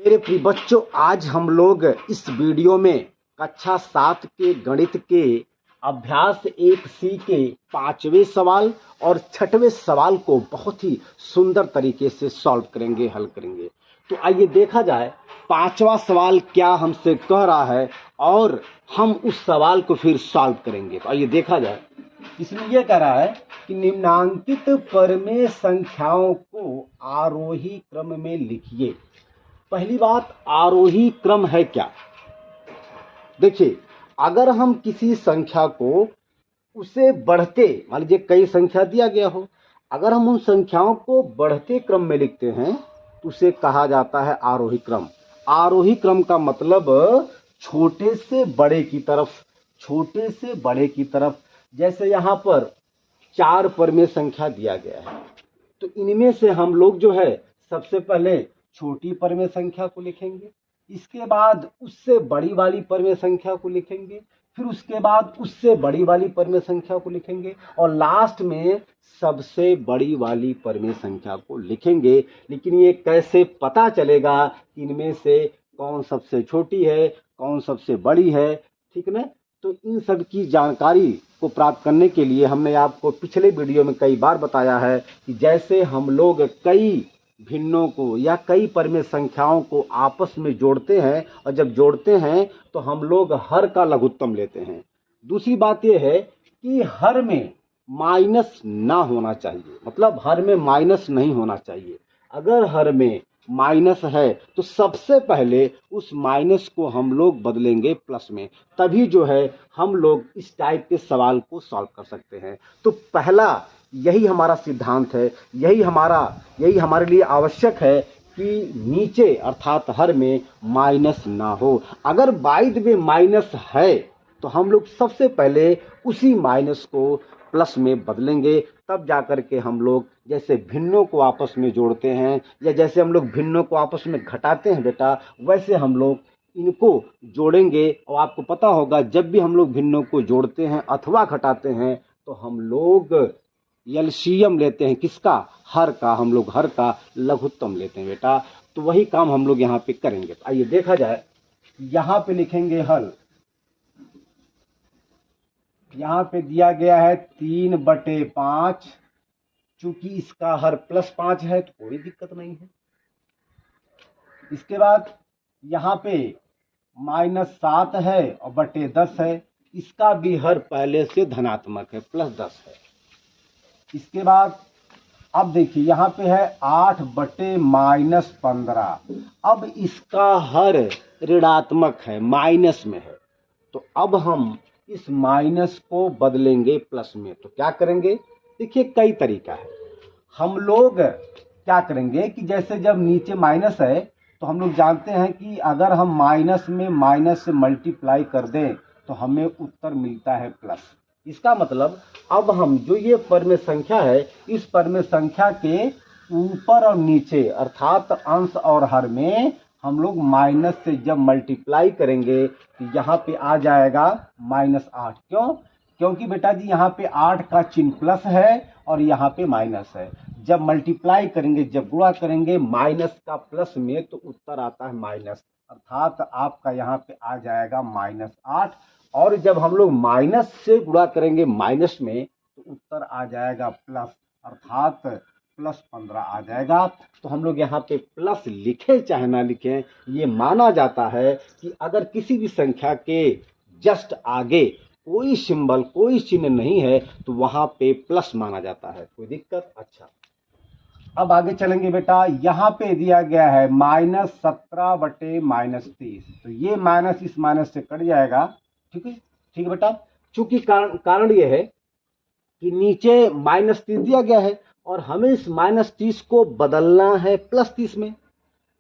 मेरे प्रिय बच्चों, आज हम लोग इस वीडियो में कक्षा 7 के गणित के अभ्यास 1C के 5वें सवाल और 6वें सवाल को बहुत ही सुंदर तरीके से सॉल्व करेंगे, हल करेंगे। तो आइए देखा जाए 5वां सवाल क्या हमसे कह रहा है और हम उस सवाल को फिर सॉल्व करेंगे। तो आइए देखा जाए। इसमें यह कह रहा है कि निम्नांकित परमेय संख्याओं को आरोही क्रम में लिखिए। पहली बात, आरोही क्रम है क्या? देखिए, अगर हम किसी संख्या को उसे बढ़ते, मान लीजिए कई संख्या दिया गया हो, अगर हम उन संख्याओं को बढ़ते क्रम में लिखते हैं तो उसे कहा जाता है आरोही क्रम। आरोही क्रम का मतलब छोटे से बड़े की तरफ, छोटे से बड़े की तरफ। जैसे यहाँ पर 4 परमेय संख्या दिया गया है, तो इनमें से हम लोग जो है सबसे पहले छोटी परमेय संख्या को लिखेंगे, इसके बाद उससे बड़ी वाली परमेय संख्या को लिखेंगे, फिर उसके बाद उससे बड़ी वाली परमेय संख्या को लिखेंगे और लास्ट में सबसे बड़ी वाली परमेय संख्या को लिखेंगे। लेकिन ये कैसे पता चलेगा कि इनमें से कौन सबसे छोटी है, कौन सबसे बड़ी है? ठीक ना? तो इन सब की जानकारी को प्राप्त करने के लिए हमने आपको पिछले वीडियो में कई बार बताया है कि जैसे हम लोग कई भिन्नों को या कई परमेय संख्याओं को आपस में जोड़ते हैं और जब जोड़ते हैं तो हम लोग हर का लघुत्तम लेते हैं। दूसरी बात यह है कि हर में माइनस ना होना चाहिए, मतलब हर में माइनस नहीं होना चाहिए। अगर हर में माइनस है तो सबसे पहले उस माइनस को हम लोग बदलेंगे प्लस में, तभी जो है हम लोग इस टाइप के सवाल को सॉल्व कर सकते हैं। तो पहला यही हमारा सिद्धांत है, यही हमारे लिए आवश्यक है कि नीचे अर्थात हर में माइनस ना हो। अगर बाय द वे माइनस है तो हम लोग सबसे पहले उसी माइनस को प्लस में बदलेंगे, तब जाकर के हम लोग जैसे भिन्नों को आपस में जोड़ते हैं या जैसे हम लोग भिन्नों को आपस में घटाते हैं बेटा, वैसे हम लोग इनको जोड़ेंगे। और आपको पता होगा जब भी हम लोग भिन्नों को जोड़ते हैं अथवा घटाते हैं तो हम लोग एलसीएम लेते हैं। किसका? हर का। हम लोग हर का लघुत्तम लेते हैं बेटा। तो वही काम हम लोग यहाँ पे करेंगे। तो आइए देखा जाए, यहाँ पे लिखेंगे हल। यहाँ पे दिया गया है 3/5। चूंकि इसका हर +5 है तो कोई दिक्कत नहीं है। इसके बाद यहाँ पे -7 है और बटे 10 है, इसका भी हर पहले से धनात्मक है, +10 है। इसके बाद अब देखिए यहाँ पे है 8/-15। अब इसका हर ऋणात्मक है, माइनस में है, तो अब हम इस माइनस को बदलेंगे प्लस में। तो क्या करेंगे? देखिए कई तरीका है। हम लोग क्या करेंगे कि जैसे जब नीचे माइनस है तो हम लोग जानते हैं कि अगर हम माइनस में माइनस से मल्टीप्लाई कर दें तो हमें उत्तर मिलता है प्लस। इसका मतलब अब हम जो ये परमेय संख्या है, इस परमेय संख्या के ऊपर और नीचे अर्थात अंश और हर में हम लोग माइनस से जब मल्टीप्लाई करेंगे तो यहाँ पे आ जाएगा -8। क्यों? क्योंकि बेटा जी यहाँ पे 8 का चिन्ह प्लस है और यहाँ पे माइनस है। जब मल्टीप्लाई करेंगे, जब गुणा करेंगे माइनस का प्लस में तो उत्तर आता है माइनस, अर्थात आपका यहाँ पे आ जाएगा -8। और जब हम लोग माइनस से गुणा करेंगे माइनस में तो उत्तर आ जाएगा प्लस, अर्थात +15 आ जाएगा। तो हम लोग यहाँ पे प्लस लिखे चाहे ना लिखें, ये माना जाता है कि अगर किसी भी संख्या के जस्ट आगे कोई सिंबल, कोई चिन्ह नहीं है तो वहां पे प्लस माना जाता है। कोई दिक्कत? अच्छा, अब आगे चलेंगे बेटा। यहाँ पे दिया गया है -17/-30, तो ये माइनस इस माइनस से कट जाएगा। ठीक है, ठीक है बेटा। चूंकि कारण ये है कि नीचे -30 दिया गया है और हमें इस -30 को बदलना है +30 में।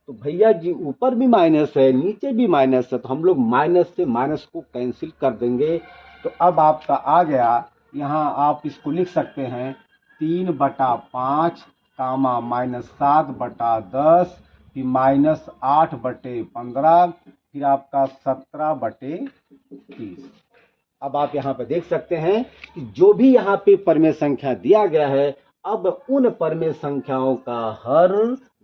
तो भैया जी ऊपर भी माइनस है, नीचे भी माइनस है, तो हम लोग माइनस से माइनस को कैंसिल कर देंगे। तो अब आपका आ गया, यहाँ आप इसको लिख सकते हैं 3/5 कामा -7/10, फिर -8/15, फिर आपका 17/30। अब आप यहाँ पे देख सकते हैं कि जो भी यहाँ पे परमेय संख्या दिया गया है, अब उन परमेय संख्याओं का हर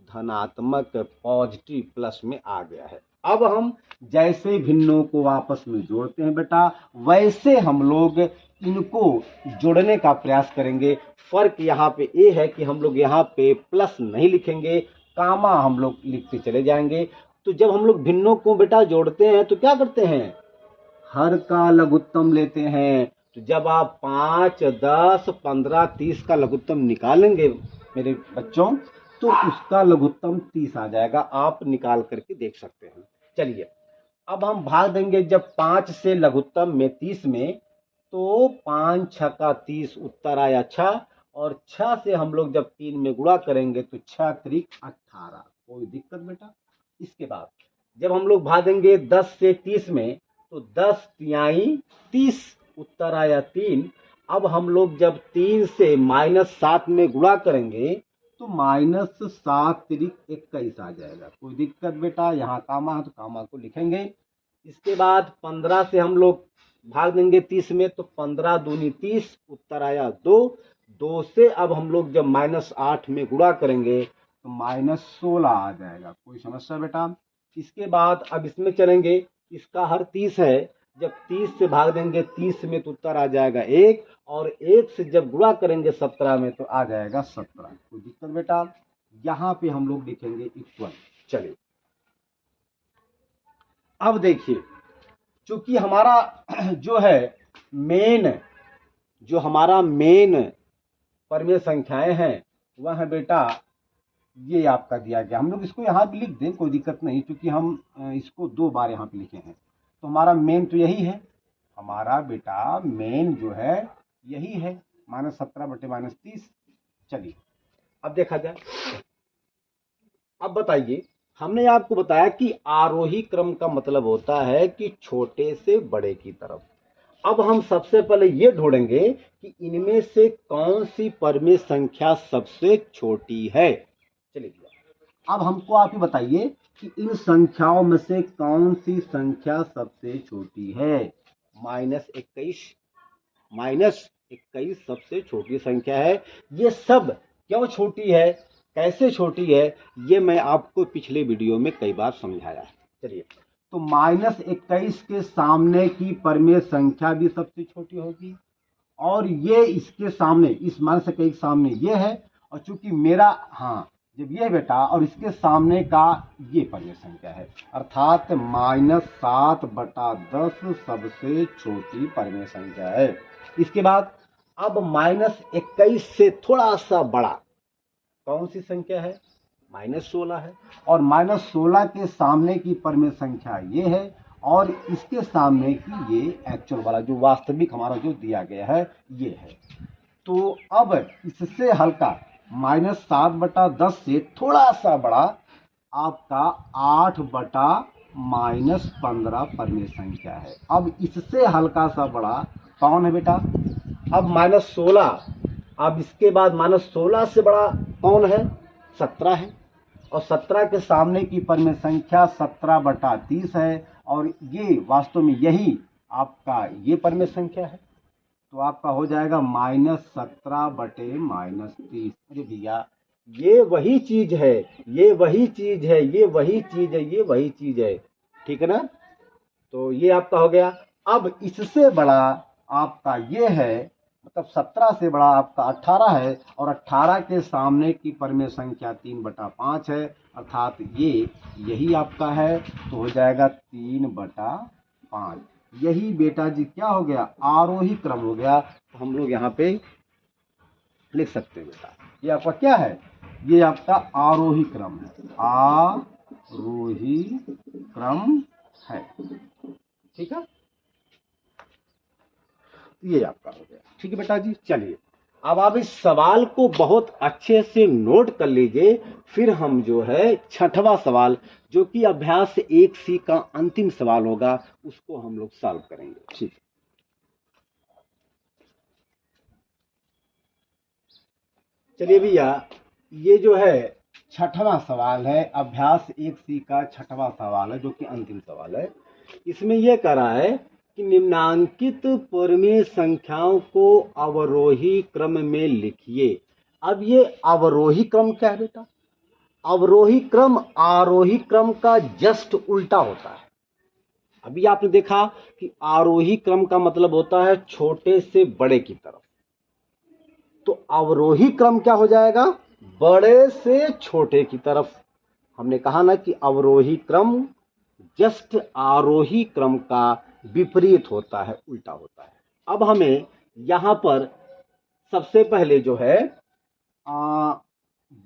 धनात्मक पॉजिटिव प्लस में आ गया है। अब हम जैसे भिन्नों को आपस में जोड़ते हैं बेटा, वैसे हम लोग इनको जोड़ने का प्रयास करेंगे। फर्क यहाँ पे ये है कि हम लोग यहाँ पे प्लस नहीं लिखेंगे, कामा हम लोग लिखते चले जाएंगे। तो जब हम लोग भिन्नों को बेटा जोड़ते हैं तो क्या करते हैं, हर का लघुत्तम लेते हैं। तो जब आप 5, 10, 15, 30 का लघुत्तम निकालेंगे मेरे बच्चों, तो उसका लघुत्तम 30 आ जाएगा। आप निकाल करके देख सकते हैं। चलिए अब हम भाग देंगे जब 5 से लघुत्तम में 30 में, तो 5 छक्का 30 उत्तर आया 6, और 6 से हम लोग जब 3 में गुणा करेंगे तो 6 त्रिक 18। कोई दिक्कत बेटा। इसके बाद जब हम लोग भागेंगे 10 से 30 में, तो 10 तिहाई 30 उत्तर आया 3। अब हम लोग जब 3 से -7 में गुणा करेंगे तो -7 त्रिक 21 आ जाएगा। कोई दिक्कत बेटा। यहाँ कामा है तो कामा को लिखेंगे। इसके बाद 15 से हम लोग भाग देंगे 30 में, तो 15 दूनी 30 उत्तर आया 2। 2 से अब हम लोग जब -8 में गुणा करेंगे तो -16 आ जाएगा। कोई समस्या बेटा। इसके बाद अब इसमें चलेंगे, इसका हर 30 है, जब 30 से भाग देंगे 30 में तो उत्तर आ जाएगा 1, और 1 से जब गुणा करेंगे 17 में तो आ जाएगा 17। कोई दिक्कत बेटा। यहाँ पे हम लोग लिखेंगे इक्वल। चलिए अब देखिए, चूंकि हमारा जो है हमारा मेन परमेय संख्याएं हैं वह है बेटा ये आपका दिया गया। हम लोग इसको यहाँ भी लिख दें, कोई दिक्कत नहीं, क्योंकि हम इसको 2 बार यहाँ पे लिखे हैं। तो हमारा मेन तो यही है, हमारा बेटा मेन जो है यही है, -17 बटे -30। चलिए अब देखा जाए। अब बताइए, हमने आपको बताया कि आरोही क्रम का मतलब होता है कि छोटे से बड़े की तरफ। अब हम सबसे पहले ये ढूंढेंगे कि इनमें से कौन सी परमेय संख्या सबसे छोटी है। चलिए अब हमको आप ही बताइए कि इन संख्याओं में से कौन सी संख्या सबसे छोटी है। -21 सबसे छोटी संख्या है। ये सब क्यों छोटी है, कैसे छोटी है, ये मैं आपको पिछले वीडियो में कई बार समझाया है। चलिए, तो -21 के सामने की परमेय संख्या भी सबसे छोटी होगी, और ये इसके सामने, इस -21 के सामने ये है, और चूंकि मेरा जब ये बेटा और इसके सामने का ये परमेय संख्या है, अर्थात -7 बटा 10 सबसे छोटी परमेय संख्या है। इसके बाद अब -21 से थोड़ा सा बड़ा कौन सी संख्या है, -16 है, और -16 के सामने की परमेय संख्या ये है, और इसके सामने की ये एक्चुअल वाला जो वास्तविक हमारा जो दिया गया है ये है। तो अब इससे हल्का -7 बटा 10 से थोड़ा सा बड़ा आपका 8 बटा -15 परमेय संख्या है। अब इससे हल्का सा बड़ा कौन है बेटा, अब -16। अब इसके बाद -16 से बड़ा कौन है, 17 है, और 17 के सामने की परमेय संख्या 17 बटा 30 है, और ये वास्तव में यही आपका ये परमेय संख्या है। तो आपका हो जाएगा -17 बटे -30। अरे भैया, ये वही चीज है, ये वही चीज है, ये वही चीज है, ये वही चीज है, ठीक है ना। तो ये आपका हो गया। अब इससे बड़ा आपका ये है, मतलब 17 से बड़ा आपका 18 है, और 18 के सामने की परमेय संख्या 3 बटा 5 है, अर्थात ये यही आपका है। तो हो जाएगा 3 बटा 5। यही बेटा जी क्या हो गया, आरोही क्रम हो गया। तो हम लोग यहाँ पे लिख सकते हैं बेटा, ये आपका क्या है, ये आपका आरोही क्रम है, आरोही क्रम है, ठीक है। ये आपका हो गया, ठीक है बेटा जी। चलिए अब आप इस सवाल को बहुत अच्छे से नोट कर लीजिए, फिर हम जो है 6वां सवाल, जो कि अभ्यास 1C का अंतिम सवाल होगा, उसको हम लोग सॉल्व करेंगे। ठीक है, चलिए भैया, ये जो है 6वां सवाल है, अभ्यास 1C का 6वां सवाल है, जो कि अंतिम सवाल है। इसमें यह कह रहा है कि निम्नांकित परमेय संख्याओं को अवरोही क्रम में लिखिए। अब ये अवरोही क्रम क्या है बेटा, अवरोही क्रम आरोही क्रम का जस्ट उल्टा होता है। अभी आपने देखा कि आरोही क्रम का मतलब होता है छोटे से बड़े की तरफ, तो अवरोही क्रम क्या हो जाएगा, बड़े से छोटे की तरफ। हमने कहा ना कि अवरोही क्रम जस्ट आरोही क्रम का विपरीत होता है, उल्टा होता है। अब हमें यहां पर सबसे पहले जो है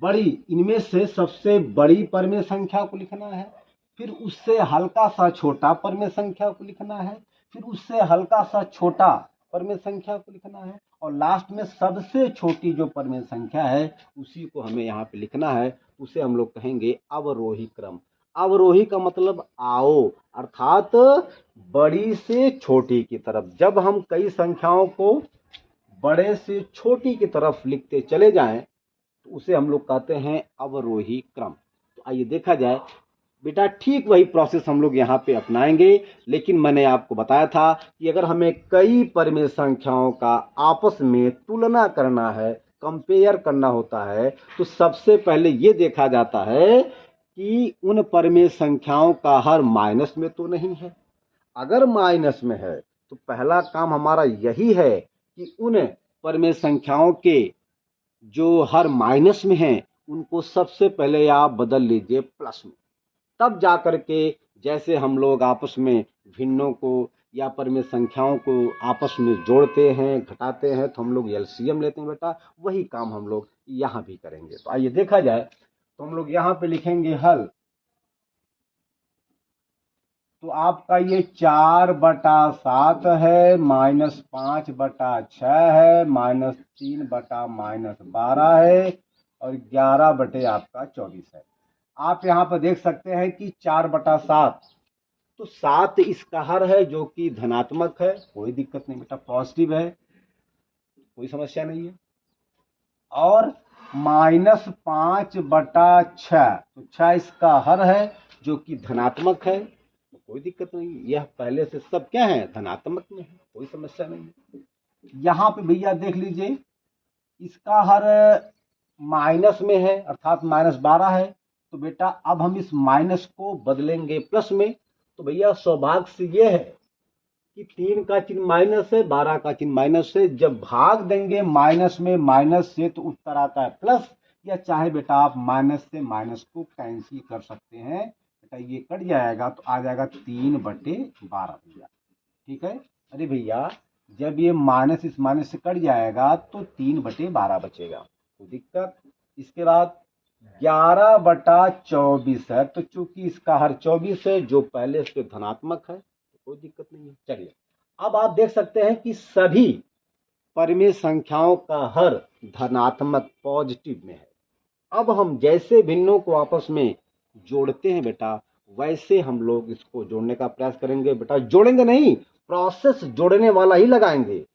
बड़ी, इनमें से सबसे बड़ी परमेय संख्या को लिखना है, फिर उससे हल्का सा छोटा परमेय संख्या को लिखना है, फिर उससे हल्का सा छोटा परमेय संख्या को लिखना है, और लास्ट में सबसे छोटी जो परमेय संख्या है उसी को हमें यहाँ पे लिखना है। उसे हम लोग कहेंगे अवरोही क्रम। अवरोही का मतलब आओ, अर्थात बड़ी से छोटी की तरफ। जब हम कई संख्याओं को बड़े से छोटी की तरफ लिखते चले जाएं तो उसे हम लोग कहते हैं अवरोही क्रम। तो आइए देखा जाए बेटा, ठीक वही प्रोसेस हम लोग यहाँ पे अपनाएंगे, लेकिन मैंने आपको बताया था कि अगर हमें कई परमेय संख्याओं का आपस में तुलना करना है, कंपेयर करना होता है, तो सबसे पहले ये देखा जाता है कि उन परमेय संख्याओं का हर माइनस में तो नहीं है। अगर माइनस में है तो पहला काम हमारा यही है कि उन परमेय संख्याओं के जो हर माइनस में हैं उनको सबसे पहले आप बदल लीजिए प्लस में। तब जा कर के जैसे हम लोग आपस में भिन्नों को या परमेय संख्याओं को आपस में जोड़ते हैं, घटाते हैं, तो हम लोग एलसीएम लेते हैं बेटा, वही काम हम लोग यहाँ भी करेंगे। तो आइए देखा जाए, तो हम लोग यहाँ पे लिखेंगे हल। तो आपका ये 4/7 है, -5/6 है, -3/-12 है, और 11 आपका 24 है। आप यहाँ पर देख सकते हैं कि 4/7, तो 7 इसका हर है जो कि धनात्मक है, कोई दिक्कत नहीं बेटा, पॉजिटिव है, कोई समस्या नहीं है। और -5/6, तो 6 इसका हर है जो कि धनात्मक है, कोई दिक्कत नहीं, यह पहले से सब क्या है, धनात्मक में है, कोई समस्या नहीं है। यहाँ पे भैया देख लीजिए, इसका हर माइनस में है, अर्थात -12 है, तो बेटा अब हम इस माइनस को बदलेंगे प्लस में। तो भैया सौभाग्य से ये है कि 3 का चिन्ह माइनस है, 12 का चिन्ह माइनस है। जब भाग देंगे माइनस में माइनस से तो उत्तर आता है प्लस, या चाहे बेटा आप माइनस से माइनस को कैंसिल कर सकते हैं। बेटा ये कट जाएगा तो आ जाएगा 3/12 भैया, ठीक है। अरे भैया जब ये माइनस इस माइनस से कट जाएगा तो 3/12 बचेगा, कोई दिक्कत। इसके बाद 11/24 है, तो चूंकि इसका हर 24 है जो पहले से धनात्मक है, कोई दिक्कत नहीं है। चलिए अब आप देख सकते हैं कि सभी परमेय संख्याओं का हर धनात्मक पॉजिटिव में है। अब हम जैसे भिन्नों को आपस में जोड़ते हैं बेटा, वैसे हम लोग इसको जोड़ने का प्रयास करेंगे। बेटा जोड़ेंगे नहीं, प्रोसेस जोड़ने वाला ही लगाएंगे।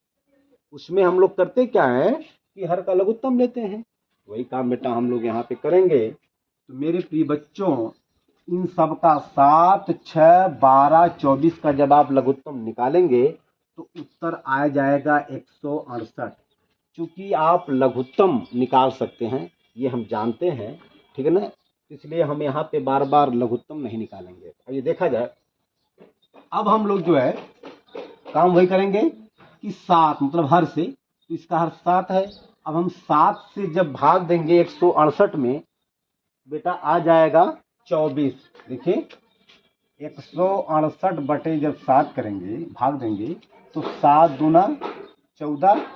उसमें हम लोग करते क्या है कि हर का लघुत्तम लेते हैं, वही काम बेटा हम लोग यहाँ पे करेंगे। तो मेरे प्रिय बच्चों, इन सब का 7, 6, 12, 24 का जब आप लघुत्तम निकालेंगे तो उत्तर आ जाएगा 168। चूंकि आप लघुत्तम निकाल सकते हैं ये हम जानते हैं, ठीक है ना, इसलिए हम यहाँ पे बार बार लघुत्तम नहीं निकालेंगे। अब ये देखा जाए, अब हम लोग जो है काम वही करेंगे कि 7 मतलब हर से, तो इसका हर 7 है। अब हम 7 से जब भाग देंगे 168 में, बेटा आ जाएगा 24। देखिए 168 जब 7 करेंगे, भाग देंगे, तो 7 दूना 14,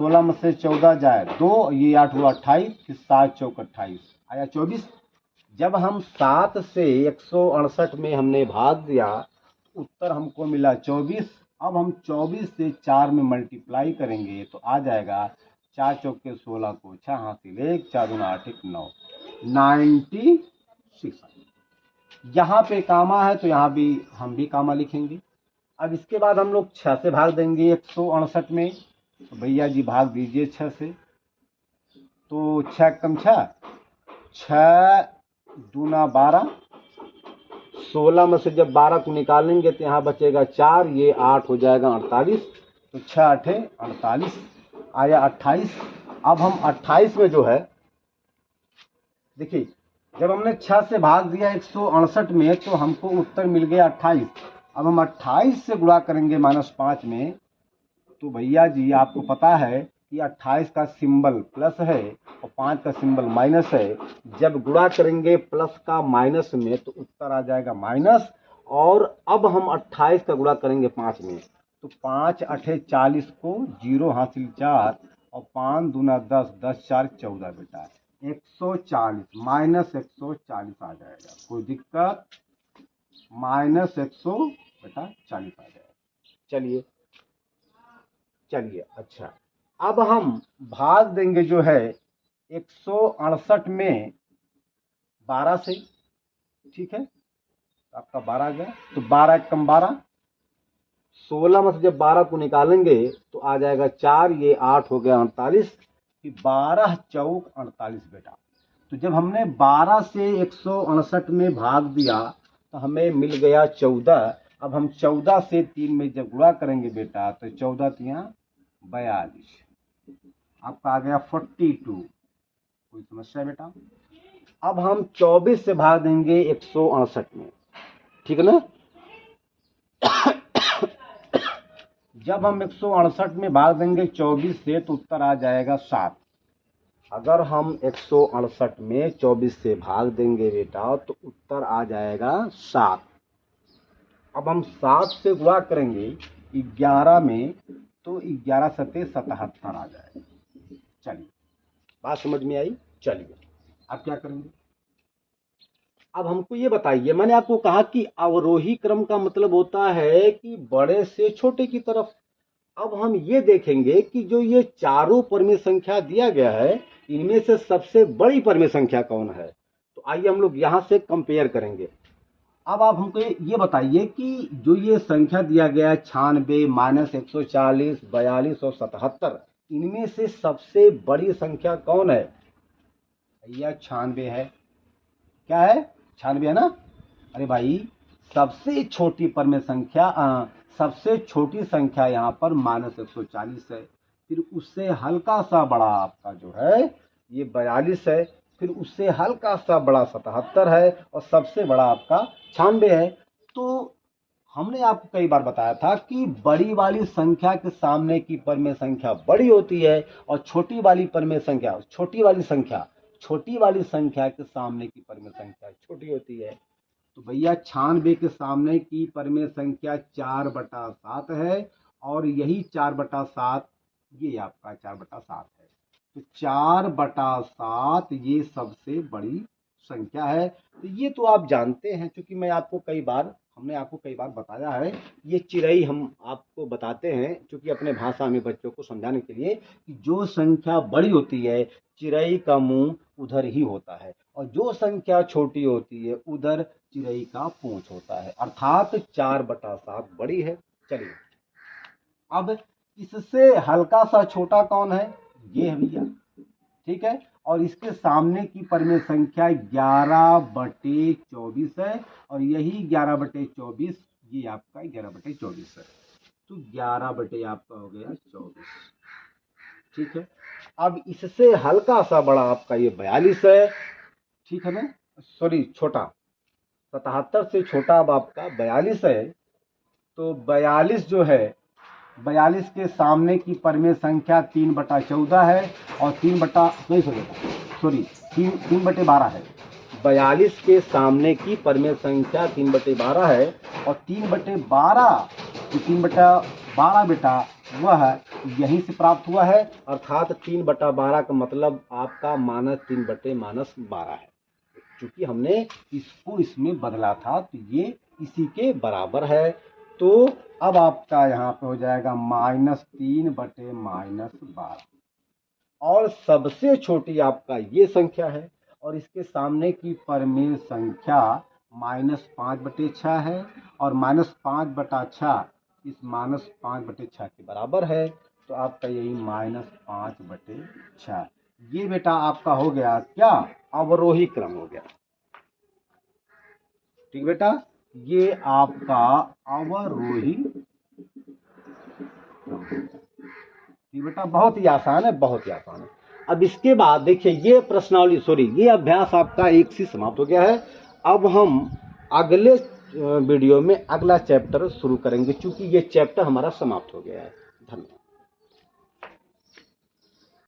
16 में से 14 जाए 2, ये 8 हुआ 28, फिर 7 चौक 28, आया 24। जब हम 7 से 168 में हमने भाग दिया, उत्तर हमको मिला 24। अब हम 24 से 4 में मल्टीप्लाई करेंगे तो आ जाएगा 4 चौक 16 को 6 हासिल 1, 4 दूना 8, 1 9, 96। यहाँ पे कामा है तो यहाँ भी हम भी कामा लिखेंगे। अब इसके बाद हम लोग 6 से भाग देंगे 168 में, तो भैया जी भाग दीजिए 6 से, तो 6 कम 6, 6 दूना 12, 16 में से जब 12 को निकालेंगे तो यहाँ बचेगा 4, ये 8 हो जाएगा 48, तो 6 8 48, आया 28। अब हम 28 में जो है, देखिए जब हमने 6 से भाग दिया 168 में तो हमको उत्तर मिल गया 28। अब हम 28 से गुणा करेंगे -5 में, तो भैया जी आपको पता है कि 28 का सिंबल प्लस है और 5 का सिंबल माइनस है। जब गुणा करेंगे प्लस का माइनस में तो उत्तर आ जाएगा माइनस। और अब हम 28 का गुणा करेंगे 5 में, तो 5 अठे 40 को 0 हासिल 4 और 5 दूना 10, 10 4 14 बेटा 140 -140 आ जाएगा। कोई दिक्कत? -100 बेटा 40 आ जाएगा। चलिए चलिए अच्छा, अब हम भाग देंगे जो है 168 में 12 से। ठीक है, आपका 12 आ गया, तो 12 कम 12, 16 में से जब 12 को निकालेंगे तो आ जाएगा 4, ये 8 हो गया 48, फिर 12 चौक 48 बेटा। तो जब हमने 12 से 168 में भाग दिया तो हमें मिल गया 14। अब हम 14 से 3 में जब गुणा करेंगे बेटा तो 14 तिया 42, आपका आ गया 42। कोई समस्या है बेटा? अब हम 24 से भाग देंगे 168 में, ठीक है ना। जब हम 168 में भाग देंगे 24 से तो उत्तर आ जाएगा 7। अगर हम 168 में 24 से भाग देंगे बेटा तो उत्तर आ जाएगा 7। अब हम 7 से गुणा करेंगे 11 में तो 11 सते 77 आ जाएगा। चलिए, बात समझ में आई? चलिए अब क्या करेंगे? अब हमको ये बताइए, मैंने आपको कहा कि अवरोही क्रम का मतलब होता है कि बड़े से छोटे की तरफ। अब हम ये देखेंगे कि जो ये चारों परमेय संख्या दिया गया है इनमें से सबसे बड़ी परमेय संख्या कौन है। तो आइए हम लोग यहां से कंपेयर करेंगे। अब आप हमको ये बताइए कि जो ये संख्या दिया गया है 96, -140, 42 और 77, इनमें से सबसे बड़ी संख्या कौन है? भैया 96 है। क्या है? 96 है ना। अरे भाई, सबसे छोटी परमेय संख्या सबसे छोटी संख्या यहाँ पर -140 है। फिर उससे हल्का सा बड़ा आपका जो है ये 42 है। फिर उससे हल्का सा बड़ा 77 है और सबसे बड़ा आपका 96 है। तो हमने आपको कई बार बताया था कि बड़ी वाली संख्या के सामने की परमेय संख्या बड़ी होती है और छोटी वाली परमेय संख्या छोटी वाली संख्या के सामने की परमेय संख्या छोटी होती है। तो भैया 96 के सामने की परमेय संख्या 4/7 है और यही 4/7 ये आपका 4/7 है। तो 4/7 ये सबसे बड़ी संख्या है। तो ये तो आप जानते हैं, क्योंकि हमने आपको कई बार बताया है। ये चिरई हम आपको बताते हैं क्योंकि अपने भाषा में बच्चों को समझाने के लिए कि जो संख्या बड़ी होती है चिरई का मुंह उधर ही होता है और जो संख्या छोटी होती है उधर चिरई का पूंछ होता है, अर्थात 4/7 बड़ी है। चलिए, अब इससे हल्का सा छोटा कौन है? ये है भैया, ठीक है। और इसके सामने की परमेय संख्या 11/24 है और यही 11/24 ये आपका 11/24 है। तो 11 आपका हो गया 24, ठीक है। अब इससे हल्का सा बड़ा आपका ये 42 है, ठीक है ना। सॉरी, छोटा 77 से छोटा अब आपका 42 है। तो 42 जो है 42 के सामने की परमेय संख्या 3/14 है और 3/12 है। 42 के सामने की परमेय संख्या 3/12 है और 3/12 बेटा वह यहीं से प्राप्त हुआ है, अर्थात 3/12 का मतलब आपका -3/-12 है। क्योंकि हमने इसको इसमें बदला था तो ये इसी के बराबर है। तो अब आपका यहाँ पे हो जाएगा -3/-12 और सबसे छोटी आपका ये संख्या है और इसके सामने की परमेय संख्या -5/6 है और -5/6 इस -5/6 के बराबर है। तो आपका यही -5/6 ये बेटा आपका हो गया क्या? अवरोही क्रम हो गया। ठीक बेटा, ये आपका अवरोही। ठीक बेटा, बहुत ही आसान है, बहुत ही आसान है। अब इसके बाद देखिए ये प्रश्नावली ये अभ्यास आपका 1 से समाप्त हो गया है। अब हम अगले वीडियो में अगला चैप्टर शुरू करेंगे, क्योंकि ये चैप्टर हमारा समाप्त हो गया है। धन्यवाद।